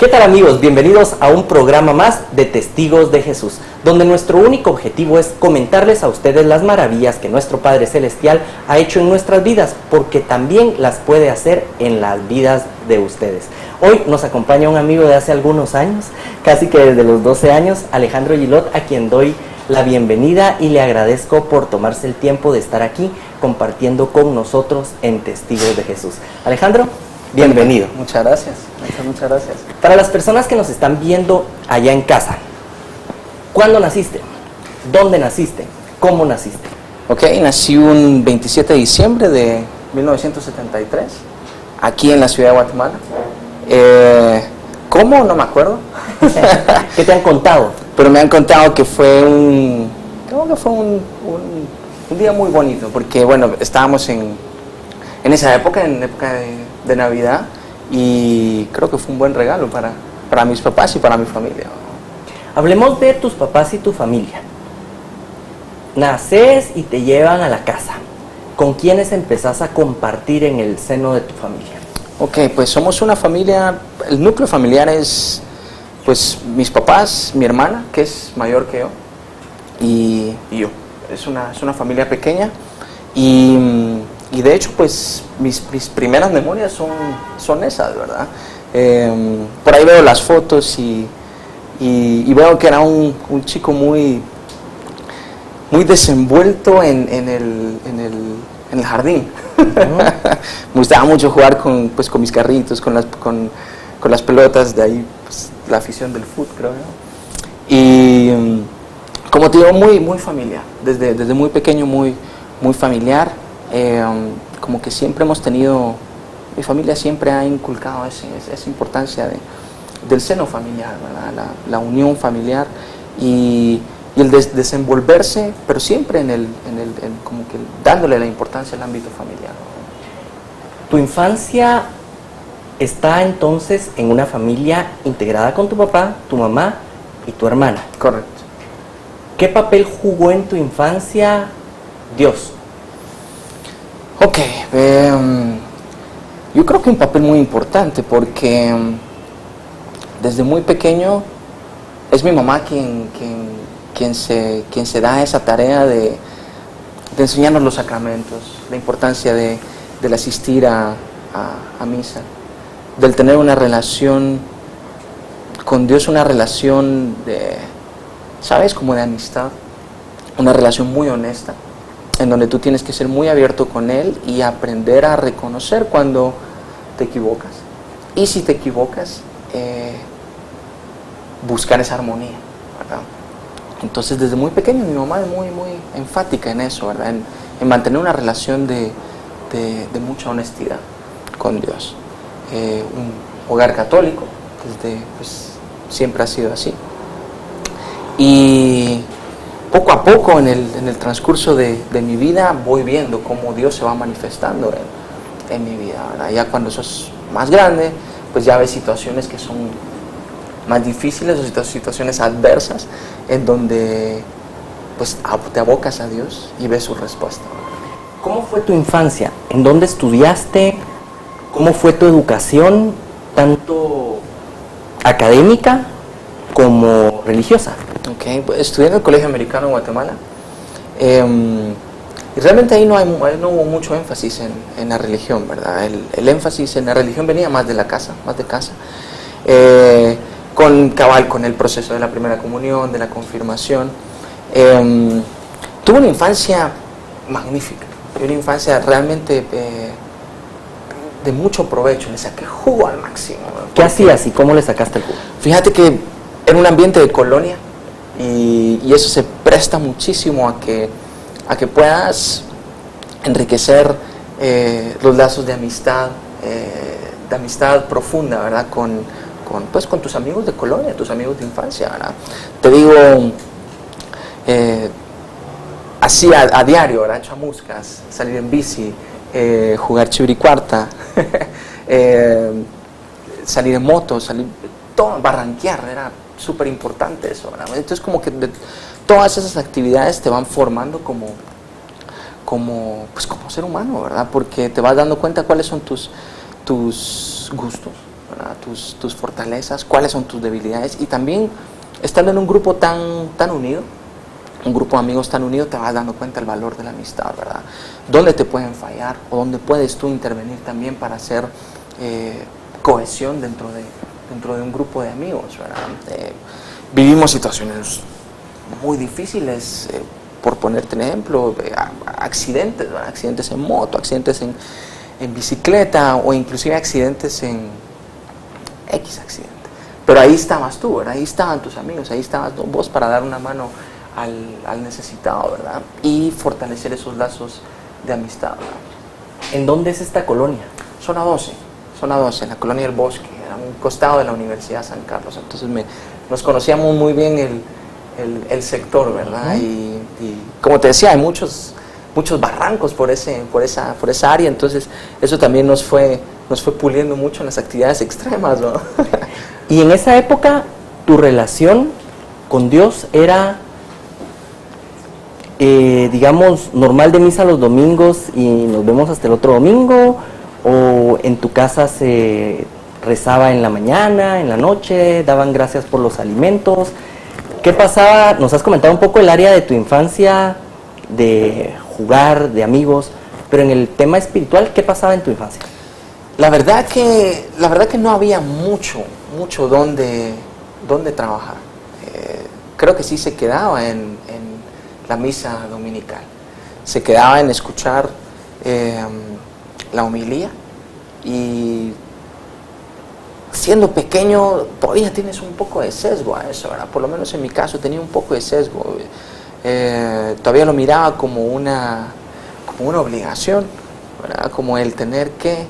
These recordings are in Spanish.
¿Qué tal, amigos? Bienvenidos a un programa más de Testigos de Jesús, donde nuestro único objetivo es comentarles a ustedes las maravillas que nuestro Padre Celestial ha hecho en nuestras vidas, porque también las puede hacer en las vidas de ustedes. Hoy nos acompaña un amigo de hace algunos años, casi que desde los 12 años, Alejandro Gilot, a quien doy la bienvenida y le agradezco por tomarse el tiempo de estar aquí compartiendo con nosotros en Testigos de Jesús. Alejandro, bienvenido. Muchas gracias, muchas gracias. Para las personas que nos están viendo allá en casa, ¿cuándo naciste? ¿Dónde naciste? ¿Cómo naciste? Ok, nací un 27 de diciembre de 1973, aquí en la ciudad de Guatemala. ¿Cómo? No me acuerdo. ¿Qué te han contado? Pero me han contado que fue un día muy bonito, porque bueno, estábamos en esa época, de Navidad, y creo que fue un buen regalo para mis papás y para mi familia. Hablemos de tus papás y tu familia. Naces y te llevan a la casa. ¿Con quiénes empezás a compartir en el seno de tu familia? Ok, pues somos una familia, el núcleo familiar es pues mis papás, mi hermana, que es mayor que yo, y yo. Es una familia pequeña, y de hecho pues mis primeras memorias son esas, ¿verdad? Por ahí veo las fotos y veo que era un chico muy desenvuelto en el jardín. Me gustaba mucho jugar con mis carritos, con las pelotas, de ahí pues, la afición del fútbol, creo yo. Y como te digo, muy familiar, desde muy pequeño, muy familiar. Como que siempre hemos tenido, mi familia siempre ha inculcado esa importancia del seno familiar, ¿verdad? La unión familiar y el desenvolverse, pero siempre como que dándole la importancia al ámbito familiar. Tu infancia está entonces en una familia integrada con tu papá, tu mamá y tu hermana. Correcto. ¿Qué papel jugó en tu infancia Dios? Ok, yo creo que un papel muy importante, porque desde muy pequeño es mi mamá quien se da esa tarea de enseñarnos los sacramentos, la importancia del asistir a misa, del tener una relación con Dios, una relación ¿sabes? Como de amistad, una relación muy honesta, en donde tú tienes que ser muy abierto con Él y aprender a reconocer cuando te equivocas. Y si te equivocas, buscar esa armonía, ¿verdad? Entonces, desde muy pequeño, mi mamá es muy enfática en eso, ¿verdad? En mantener una relación de mucha honestidad con Dios. Un hogar católico, pues, siempre ha sido así. Y poco a poco en el transcurso de mi vida voy viendo cómo Dios se va manifestando en mi vida, ¿verdad? Ya cuando sos más grande, pues ya ves situaciones que son más difíciles o situaciones adversas en donde pues te abocas a Dios y ves su respuesta, ¿verdad? ¿Cómo fue tu infancia? ¿En dónde estudiaste? ¿Cómo fue tu educación, tanto académica como religiosa? Okay, pues estudié en el Colegio Americano de Guatemala, y realmente ahí no hubo mucho énfasis en la religión, ¿verdad? El énfasis en la religión venía más de casa, con el proceso de la primera comunión, de la confirmación. Tuve una infancia magnífica, una infancia realmente de mucho provecho, le saqué jugo al máximo, ¿verdad? ¿Qué hacías y cómo le sacaste el jugo? Fíjate que era un ambiente de colonia, y eso se presta muchísimo a que puedas enriquecer los lazos de amistad profunda, ¿verdad? Con tus amigos de colonia, tus amigos de infancia, ¿verdad? Te digo, así a diario, ¿verdad? Chamuscas, salir en bici, jugar chiviricuarta, salir en moto, barranquear, era súper importante eso, ¿verdad? Entonces como que todas esas actividades te van formando como ser humano, ¿verdad? Porque te vas dando cuenta cuáles son tus gustos, ¿verdad? Tus fortalezas, cuáles son tus debilidades, y también estando en un grupo tan unido, un grupo de amigos tan unido, te vas dando cuenta del valor de la amistad, ¿verdad? Dónde te pueden fallar o dónde puedes tú intervenir también para hacer cohesión dentro de un grupo de amigos, ¿verdad? Vivimos situaciones muy difíciles, por ponerte un ejemplo, accidentes, ¿verdad? Accidentes en moto, accidentes en bicicleta, o inclusive accidentes en X accidente. Pero ahí estabas tú, ¿verdad? Ahí estaban tus amigos, ahí estabas vos para dar una mano al necesitado, ¿verdad? Y fortalecer esos lazos de amistad, ¿verdad? ¿En dónde es esta colonia? Zona 12, en la colonia del Bosque, a un costado de la Universidad San Carlos. Entonces nos conocíamos muy bien el sector, ¿verdad? Y como te decía, hay muchos barrancos por esa área, entonces eso también nos fue puliendo mucho en las actividades extremas, ¿no? Y en esa época, tu relación con Dios era, digamos, normal de misa los domingos y nos vemos hasta el otro domingo, o en tu casa se rezaba en la mañana, en la noche, daban gracias por los alimentos. ¿Qué pasaba? Nos has comentado un poco el área de tu infancia, de jugar, de amigos, pero en el tema espiritual, ¿qué pasaba en tu infancia? La verdad que no había mucho donde trabajar. Creo que sí se quedaba en la misa dominical, se quedaba en escuchar la homilía, y siendo pequeño todavía tienes un poco de sesgo a eso, ¿verdad? Por lo menos en mi caso tenía un poco de sesgo. Todavía lo miraba como una obligación, ¿verdad? Como el tener que,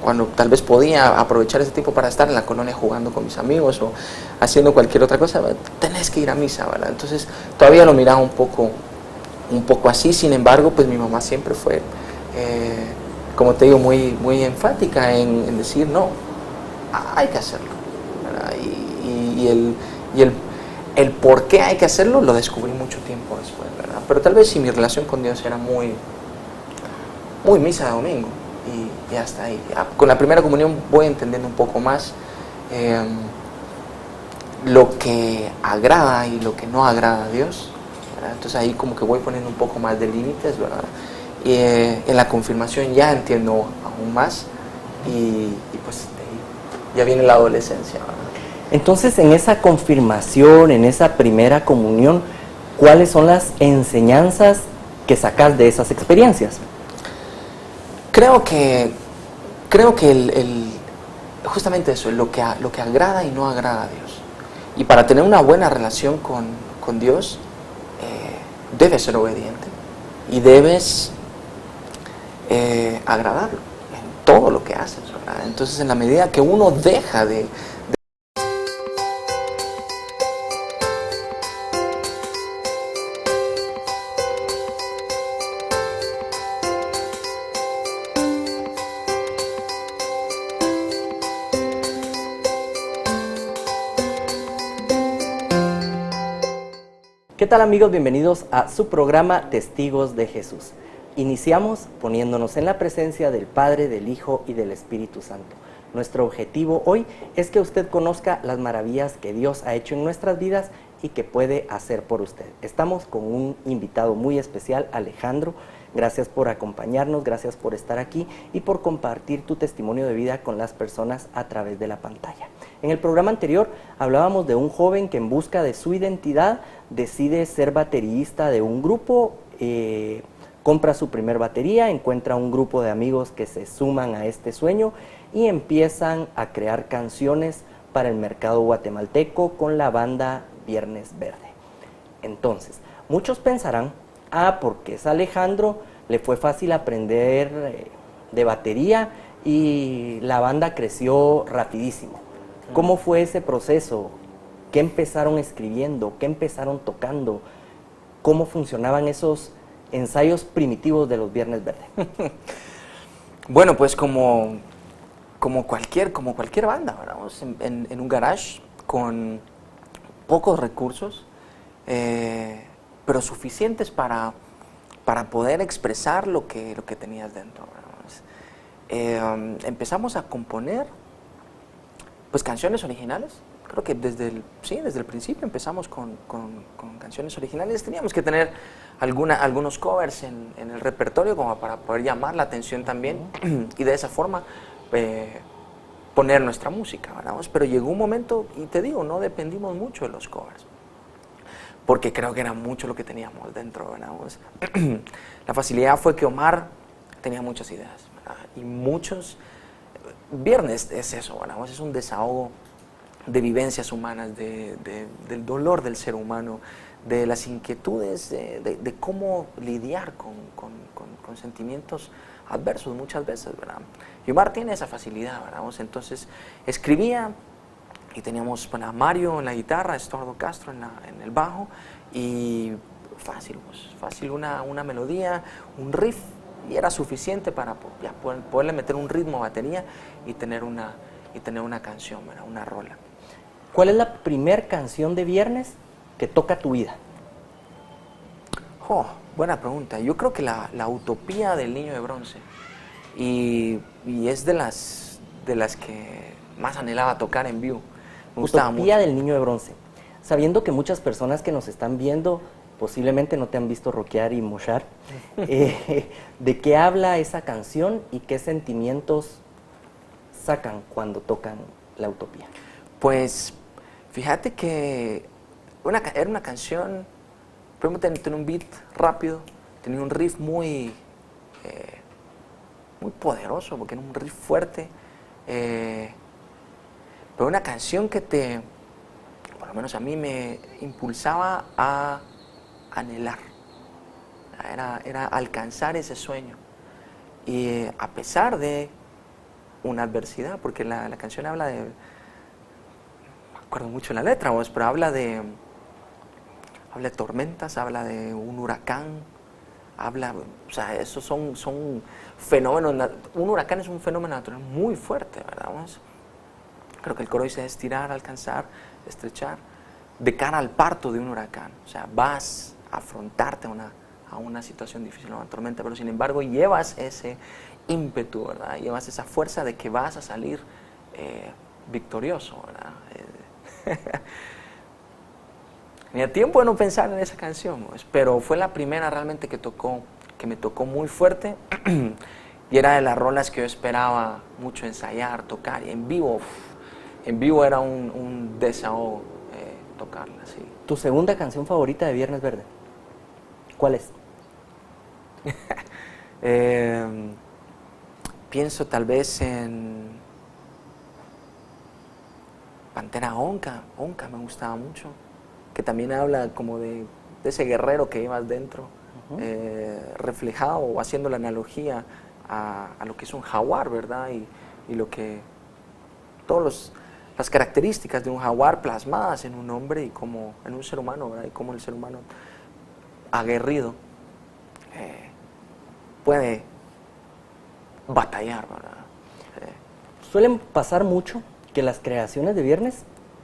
cuando tal vez podía aprovechar ese tiempo para estar en la colonia jugando con mis amigos o haciendo cualquier otra cosa, tenés que ir a misa, ¿verdad? Entonces todavía lo miraba un poco así. Sin embargo, pues mi mamá siempre fue, como te digo, muy enfática en decir, no, hay que hacerlo, ¿verdad? Y el por qué hay que hacerlo lo descubrí mucho tiempo después, ¿verdad? Pero tal vez si mi relación con Dios era muy misa de domingo, y hasta ahí. Con la primera comunión voy entendiendo un poco más lo que agrada y lo que no agrada a Dios, ¿verdad? Entonces ahí como que voy poniendo un poco más de límites, ¿verdad? Y en la confirmación ya entiendo aún más, y pues de ahí ya viene la adolescencia, ¿verdad? Entonces, en esa confirmación, en esa primera comunión, ¿cuáles son las enseñanzas que sacas de esas experiencias? Creo que justamente eso, lo que agrada y no agrada a Dios. Y para tener una buena relación con Dios, debes ser obediente y debes agradarlo en todo lo que haces, ¿verdad? Entonces, en la medida que uno deja de ¿Qué tal, amigos? Bienvenidos a su programa Testigos de Jesús. Iniciamos poniéndonos en la presencia del Padre, del Hijo y del Espíritu Santo. Nuestro objetivo hoy es que usted conozca las maravillas que Dios ha hecho en nuestras vidas y que puede hacer por usted. Estamos con un invitado muy especial, Alejandro. Gracias por acompañarnos, gracias por estar aquí y por compartir tu testimonio de vida con las personas a través de la pantalla. En el programa anterior hablábamos de un joven que en busca de su identidad decide ser baterista de un grupo, compra su primer batería, encuentra un grupo de amigos que se suman a este sueño y empiezan a crear canciones para el mercado guatemalteco con la banda Viernes Verde. Entonces, muchos pensarán, porque es Alejandro, le fue fácil aprender de batería y la banda creció rapidísimo. ¿Cómo fue ese proceso? ¿Qué empezaron escribiendo? ¿Qué empezaron tocando? ¿Cómo funcionaban esos ensayos primitivos de los Viernes Verde? Bueno, pues como cualquier banda, ¿verdad? En un garage con pocos recursos, pero suficientes para poder expresar lo que tenías dentro, ¿verdad? Empezamos a componer pues canciones originales. Creo que desde el principio empezamos con canciones originales. Teníamos que tener algunos covers en el repertorio como para poder llamar la atención también y de esa forma poner nuestra música, ¿verdad? Pero llegó un momento, y te digo, no dependimos mucho de los covers, porque creo que era mucho lo que teníamos dentro, ¿verdad? La facilidad fue que Omar tenía muchas ideas, ¿verdad? Y muchos... Viernes es eso, ¿verdad? Es un desahogo de vivencias humanas, del dolor del ser humano, de las inquietudes, de cómo lidiar con sentimientos adversos muchas veces, ¿verdad? Y Omar tiene esa facilidad, ¿verdad? Entonces escribía y teníamos a Mario en la guitarra, Estuardo Castro en el bajo, y fácil una melodía, un riff, y era suficiente para ya poderle meter un ritmo a batería y tener una canción, ¿verdad? Una rola. ¿Cuál es la primer canción de Viernes que toca tu vida? Buena pregunta. Yo creo que la Utopía del Niño de Bronce, y es de las que más anhelaba tocar en vivo. Me gustaba Utopía mucho. del Niño de Bronce. Sabiendo que muchas personas que nos están viendo posiblemente no te han visto rockear y moshar, ¿de qué habla esa canción y qué sentimientos sacan cuando tocan la Utopía? Pues fíjate que era una canción, primero tenía un beat rápido, tenía un riff muy poderoso, porque era un riff fuerte, pero una canción que por lo menos a mí me impulsaba a anhelar, era alcanzar ese sueño, y a pesar de una adversidad, porque la canción habla de, me acuerdo mucho la letra, pero habla de tormentas, habla de un huracán, esos son fenómenos. Un huracán es un fenómeno natural muy fuerte, ¿verdad? Creo que el coro dice estirar, alcanzar, estrechar, de cara al parto de un huracán. O sea, vas a afrontarte a una situación difícil, a una tormenta, pero sin embargo llevas ese ímpetu, ¿verdad? Llevas esa fuerza de que vas a salir victorioso, ¿verdad? Tenía tiempo de no pensar en esa canción, pero fue la primera realmente que me tocó muy fuerte, y era de las rolas que yo esperaba mucho ensayar, tocar, y en vivo era un desahogo tocarla, sí. ¿Tu segunda canción favorita de Viernes Verde? ¿Cuál es? Pienso tal vez en Pantera Onca me gustaba mucho, que también habla como de ese guerrero que llevas dentro, reflejado o haciendo la analogía a lo que es un jaguar, ¿verdad? Y lo que las características de un jaguar plasmadas en un hombre y como en un ser humano, ¿verdad? Y como el ser humano aguerrido puede batallar, ¿verdad? Suelen pasar mucho que las creaciones de Viernes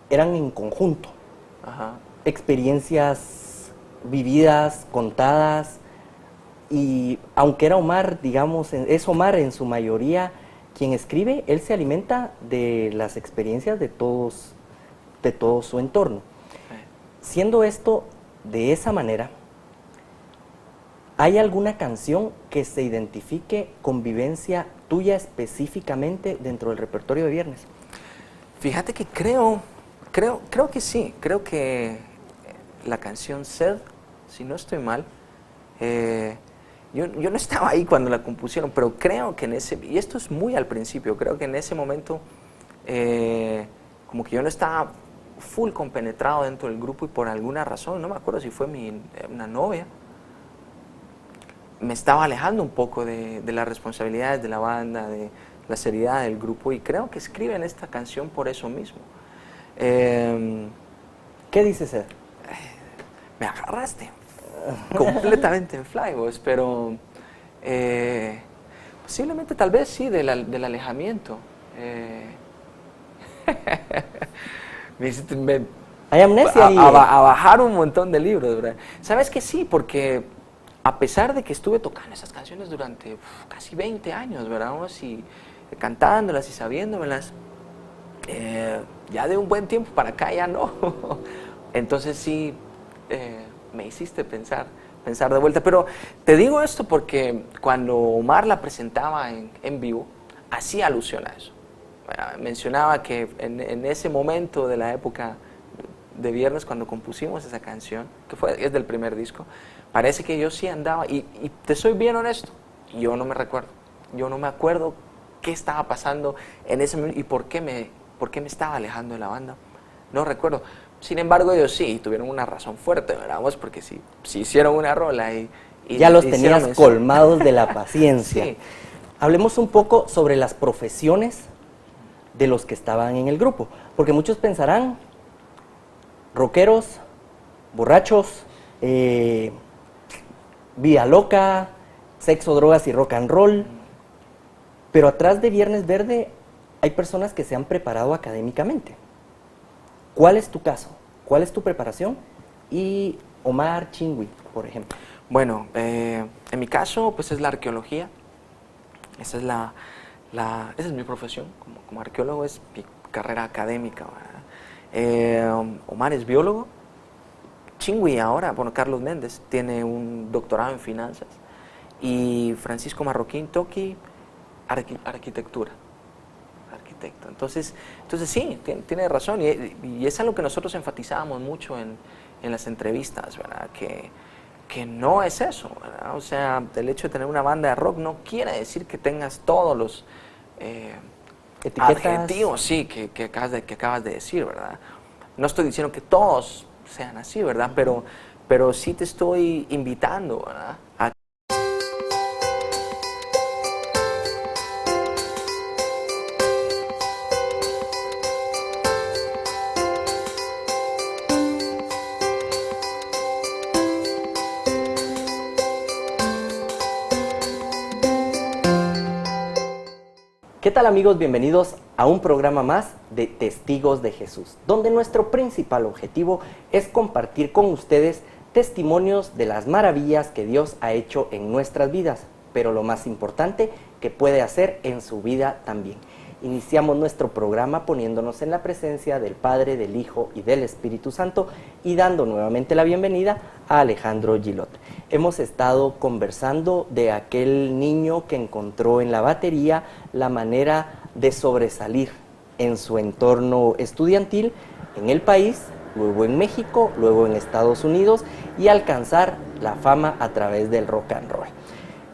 eran en conjunto. Ajá. Experiencias vividas, contadas, y aunque era Omar, digamos, es Omar en su mayoría quien escribe, él se alimenta de las experiencias de todo su entorno. Sí. Siendo esto de esa manera, ¿hay alguna canción que se identifique con vivencia tuya específicamente dentro del repertorio de Viernes? Fíjate que creo que sí, creo que la canción Sed, si no estoy mal, yo no estaba ahí cuando la compusieron, pero creo que y esto es muy al principio, creo que en ese momento como que yo no estaba full compenetrado dentro del grupo, y por alguna razón, no me acuerdo si fue una novia, me estaba alejando un poco de las responsabilidades de la banda, de la seriedad del grupo, y creo que escriben esta canción por eso mismo. ¿Qué dice Sed? Me agarraste completamente en fly, pero posiblemente tal vez sí del alejamiento. ¿Hay amnesia ahí? A bajar un montón de libros, ¿verdad? ¿Sabes que sí? Porque a pesar de que estuve tocando esas canciones durante casi 20 años, ¿verdad? Y cantándolas y sabiéndomelas, Ya de un buen tiempo para acá ya no. Entonces sí, me hiciste pensar de vuelta. Pero te digo esto porque cuando Omar la presentaba en vivo, hacía alusión a eso. Mencionaba que en ese momento de la época de Viernes, cuando compusimos esa canción, es del primer disco, parece que yo sí andaba, y te soy bien honesto, yo no me recuerdo. Yo no me acuerdo qué estaba pasando en ese momento y por qué me estaba alejando de la banda. No recuerdo. Sin embargo, ellos sí tuvieron una razón fuerte, ¿verdad? Porque si hicieron una rola y ya los tenías colmados de la paciencia. Sí. Hablemos un poco sobre las profesiones de los que estaban en el grupo, porque muchos pensarán, rockeros, borrachos, vida loca, sexo, drogas y rock and roll, pero atrás de Viernes Verde hay personas que se han preparado académicamente. ¿Cuál es tu caso? ¿Cuál es tu preparación? Y Omar Chingui, por ejemplo. Bueno, en mi caso, pues es la arqueología. Esa es mi profesión. Como arqueólogo es mi carrera académica, ¿verdad? Omar es biólogo. Chingui ahora, Carlos Méndez, tiene un doctorado en finanzas. Y Francisco Marroquín Toqui, arquitectura. Arquitecto. Entonces sí, tiene razón. Y es algo que nosotros enfatizábamos mucho en las entrevistas, ¿verdad? Que no es eso, ¿verdad? O sea, el hecho de tener una banda de rock no quiere decir que tengas todos los adjetivos, sí, que acabas de decir, ¿verdad? No estoy diciendo que todos sean así, ¿verdad? Pero sí te estoy invitando, ¿verdad? ¿Qué tal, amigos? Bienvenidos a un programa más de Testigos de Jesús, donde nuestro principal objetivo es compartir con ustedes testimonios de las maravillas que Dios ha hecho en nuestras vidas, pero lo más importante, que puede hacer en su vida también. Iniciamos nuestro programa poniéndonos en la presencia del Padre, del Hijo y del Espíritu Santo y dando nuevamente la bienvenida a Alejandro Gilot. Hemos estado conversando de aquel niño que encontró en la batería la manera de sobresalir en su entorno estudiantil en el país, luego en México, luego en Estados Unidos y alcanzar la fama a través del rock and roll.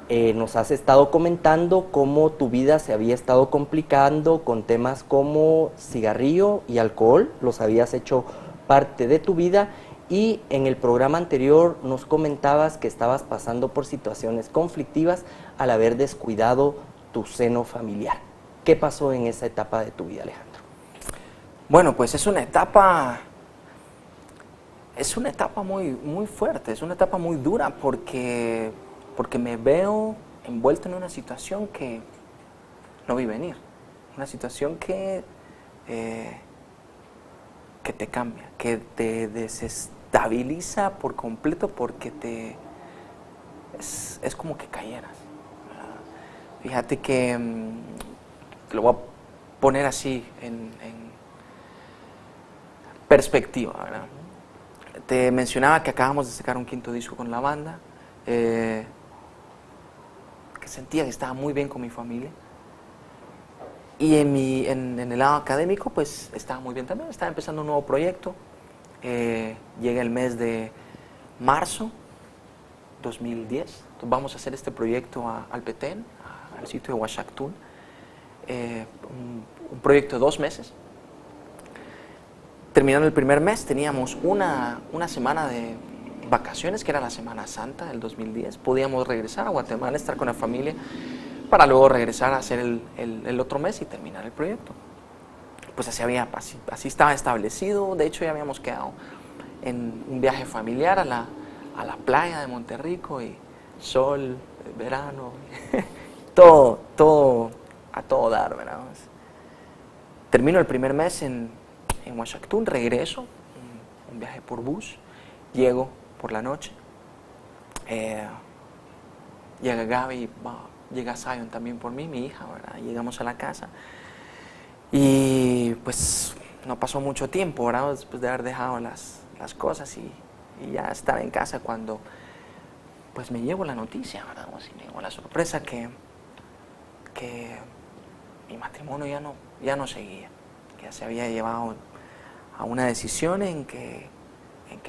Nos has estado comentando cómo tu vida se había estado complicando con temas como cigarrillo y alcohol, los habías hecho parte de tu vida, y en el programa anterior nos comentabas que estabas pasando por situaciones conflictivas al haber descuidado tu seno familiar. ¿Qué pasó en esa etapa de tu vida, Alejandro? Bueno, pues es una etapa muy, muy fuerte, es una etapa muy dura porque me veo envuelto en una situación que no vi venir, una situación que te cambia, que te desestabiliza por completo porque es como que cayeras. Fíjate que lo voy a poner así en perspectiva, ¿verdad? Te mencionaba que acabamos de sacar un quinto disco con la banda, que sentía que estaba muy bien con mi familia, y en el lado académico pues estaba muy bien también, estaba empezando un nuevo proyecto. Llega el mes de marzo 2010, entonces vamos a hacer este proyecto al Petén, al sitio de Huachactún, un proyecto de 2 meses. Terminando el primer mes teníamos una semana de vacaciones, que era la Semana Santa del 2010. Podíamos regresar a Guatemala, estar con la familia, para luego regresar a hacer el otro mes y terminar el proyecto. Pues así estaba establecido. De hecho, ya habíamos quedado en un viaje familiar a la playa de Monterrico, y sol, verano, todo a todo dar, ¿verdad? Termino el primer mes en Huachactún, regreso, un viaje por bus, llego por la noche, llega Gaby, llega Zion también por mí, mi hija, ¿verdad? Llegamos a la casa y Y pues no pasó mucho tiempo, ¿verdad? Después de haber dejado las cosas y ya estar en casa cuando pues me llevo la noticia, ¿verdad? O sea, me llevo la sorpresa que mi matrimonio ya no seguía, que ya se había llevado a una decisión en que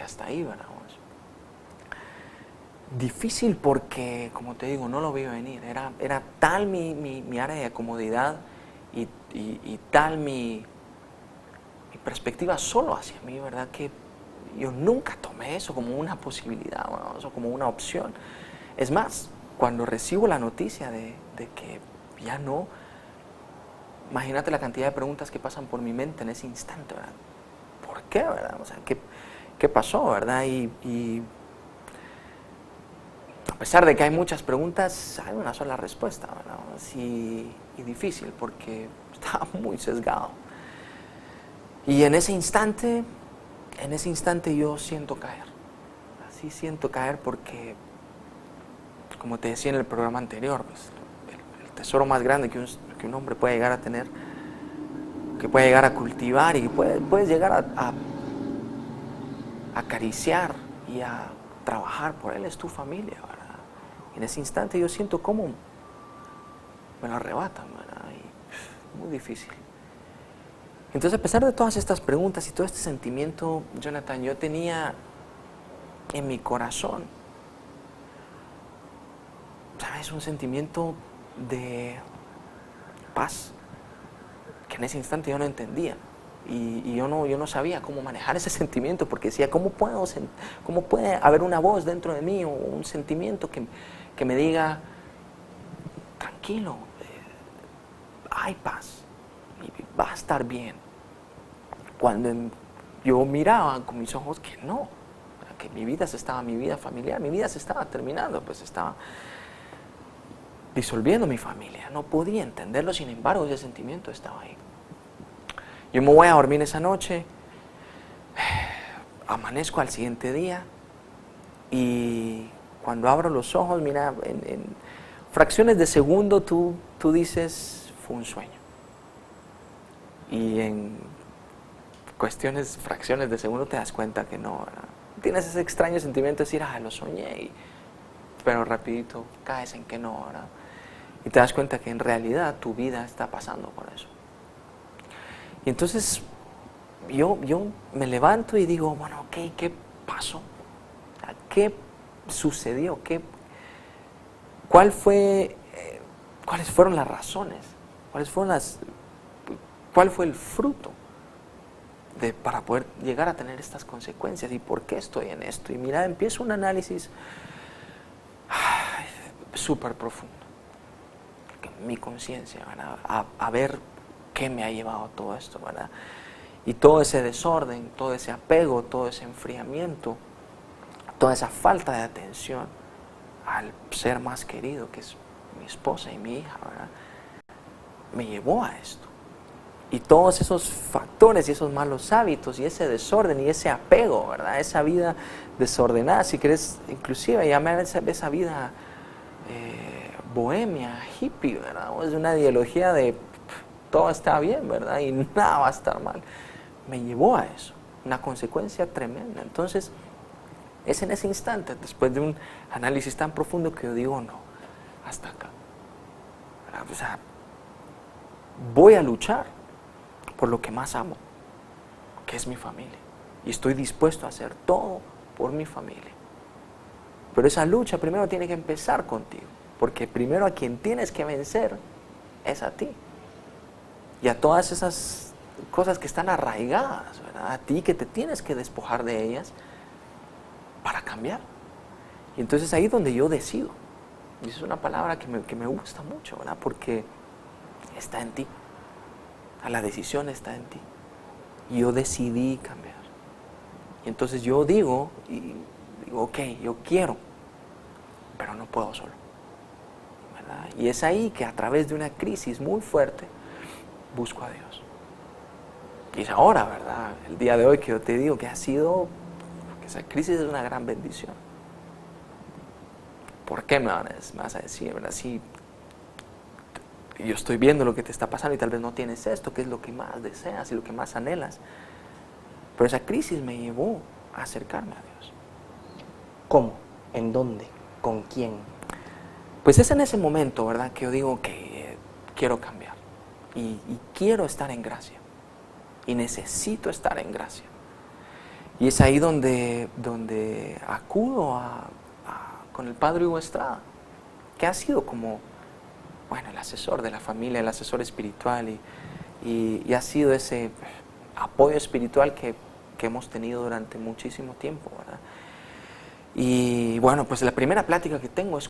hasta ahí, ¿verdad? Difícil porque, como te digo, no lo vi venir. Era tal mi área de comodidad y tal mi perspectiva solo hacia mí, ¿verdad? Que yo nunca tomé eso como una posibilidad, ¿verdad? Eso como una opción. Es más, cuando recibo la noticia de que ya no, imagínate la cantidad de preguntas que pasan por mi mente en ese instante, ¿verdad? ¿Por qué, verdad? O sea, ¿qué pasó, verdad? Y a pesar de que hay muchas preguntas, hay una sola respuesta, ¿verdad? Y difícil porque estaba muy sesgado. Y en ese instante yo siento caer. Así siento caer porque, como te decía en el programa anterior, pues, el tesoro más grande que un hombre puede llegar a tener, que puede llegar a cultivar y que puedes llegar a acariciar y a trabajar por él es tu familia, ¿verdad? En ese instante yo siento cómo me lo arrebatan, ¿verdad? Y muy difícil. Entonces, a pesar de todas estas preguntas y todo este sentimiento, Jonathan, yo tenía en mi corazón, ¿sabes? Un sentimiento de paz que en ese instante yo no entendía. Y yo no sabía cómo manejar ese sentimiento, porque decía, ¿cómo puede haber una voz dentro de mí o un sentimiento que me diga, tranquilo, hay paz y va a estar bien? Cuando yo miraba con mis ojos que no, que mi vida familiar, mi vida se estaba terminando, pues estaba disolviendo mi familia. No podía entenderlo, sin embargo, ese sentimiento estaba ahí. Yo me voy a dormir esa noche, amanezco al siguiente día y cuando abro los ojos, mira, en fracciones de segundo tú dices, fue un sueño. Y en fracciones de segundo te das cuenta que no, ¿verdad? Tienes ese extraño sentimiento de decir, lo soñé, pero rapidito caes en que no, ¿verdad? Y te das cuenta que en realidad tu vida está pasando por eso. Y entonces yo me levanto y digo, bueno, ok, ¿qué pasó? ¿Qué sucedió? ¿Cuáles fueron las razones? ¿Cuál fue el fruto para poder llegar a tener estas consecuencias? ¿Y por qué estoy en esto? Y mira, empiezo un análisis súper profundo. Mi conciencia, ¿verdad? A ver qué me ha llevado a todo esto, ¿verdad? Y todo ese desorden, todo ese apego, todo ese enfriamiento, toda esa falta de atención al ser más querido, que es mi esposa y mi hija, ¿verdad? Me llevó a esto. Y todos esos factores y esos malos hábitos y ese desorden y ese apego, ¿verdad? Esa vida desordenada, si querés, inclusive llamar esa vida bohemia, hippie, ¿verdad? Es una ideología de todo está bien, ¿verdad? Y nada va a estar mal. Me llevó a eso, una consecuencia tremenda. Entonces, es en ese instante, después de un análisis tan profundo, que yo digo, no, hasta acá. O sea, voy a luchar por lo que más amo, que es mi familia. Y estoy dispuesto a hacer todo por mi familia. Pero esa lucha primero tiene que empezar contigo, porque primero a quien tienes que vencer es a ti. Y a todas esas cosas que están arraigadas, ¿verdad? A ti, que te tienes que despojar de ellas para cambiar. Y entonces ahí es donde yo decido. Y esa es una palabra que me gusta mucho, ¿verdad? Porque está en ti. La decisión está en ti. Y yo decidí cambiar. Y entonces yo digo, ok, yo quiero, pero no puedo solo, ¿verdad? Y es ahí que a través de una crisis muy fuerte busco a Dios. Y es ahora, ¿verdad? El día de hoy que yo te digo que que esa crisis es una gran bendición. ¿Por qué me vas a decir, verdad? Si yo estoy viendo lo que te está pasando y tal vez no tienes esto, que es lo que más deseas y lo que más anhelas. Pero esa crisis me llevó a acercarme a Dios. ¿Cómo? ¿En dónde? ¿Con quién? Pues es en ese momento, ¿verdad?, que yo digo que quiero cambiar y quiero estar en gracia y necesito estar en gracia. Y es ahí donde acudo con el Padre Hugo Estrada, que ha sido como, bueno, el asesor de la familia, el asesor espiritual y ha sido ese apoyo espiritual que hemos tenido durante muchísimo tiempo, ¿verdad? Y bueno, pues la primera plática que tengo es